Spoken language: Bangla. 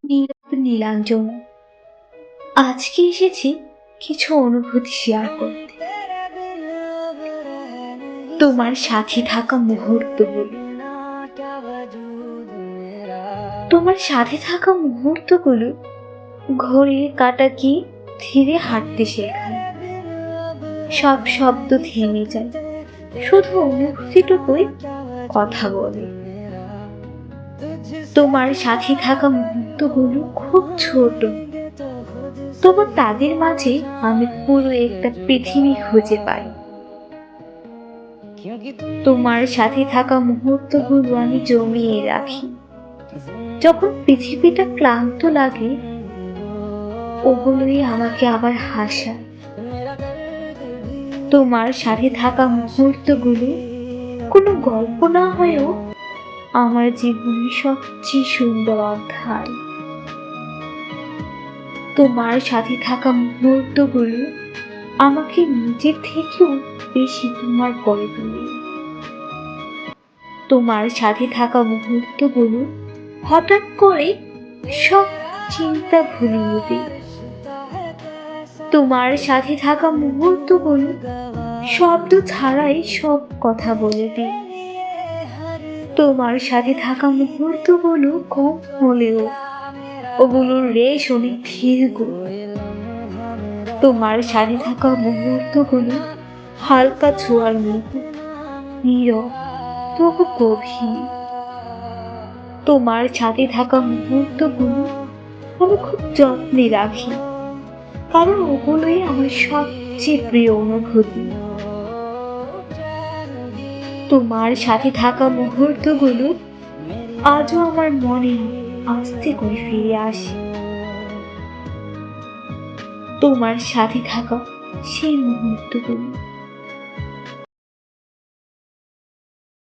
নীরব নীলাঞ্জন, আজকে এসেছি কিছু অনুভূতি শেয়ার করতে। তোমার সাথে থাকা মুহূর্তগুলো, তোমার সাথে থাকা মুহূর্তগুলো ঘড়ির কাঁটা কি ধীরে হাঁটতে শেখায়। সব শব্দ থেমে যায়, শুধু অনুভূতিটুকুই কথা বলে। তোমার সাথে থাকা মুহূর্তগুলো খুব ছোট, তবু তাদের মাঝে আমি পুরো একটা পৃথিবী খুঁজে পাই। তোমার সাথে থাকা মুহূর্তগুলো আমি জমিয়ে রাখি। যখন পৃথিবীটা ক্লান্ত লাগে, ওগুলোই আমাকে আবার হাসায়। তোমার সাথে থাকা মুহূর্তগুলো কোনো গল্প না হয়েও আমার জীবনের সবচেয়ে সুন্দর অধ্যায়। তোমার সাথে থাকা মুহূর্তগুলো আমাকে নিজের থেকেও বেশি তোমার করে তোলে। তোমার সাথে থাকা মুহূর্তগুলো হঠাৎ করে সব চিন্তা ভুলিয়ে দেয়। তোমার সাথে থাকা মুহূর্তগুলো শব্দ ছাড়াই সব কথা বলে দেয়। তোমার সাথে থাকা মুহূর্তগুলো কম হলেও ওগুলোর রেশ অনেক দীর্ঘ। তোমার সাথে থাকা মুহূর্তগুলো হালকা ছোঁয়ার মতো, নীরব তবু গভীর। তোমার সাথে থাকা মুহূর্তগুলো আমি খুব যত্নে রাখি, কারণ ওগুলোই আমার সবচেয়ে প্রিয় অনুভূতি। তোমার সাথে থাকা মুহূর্তগুলো আজও আমার মনে আস্তে করে ফিরে আসে। তোমার সাথে থাকা সেই মুহূর্তগুলো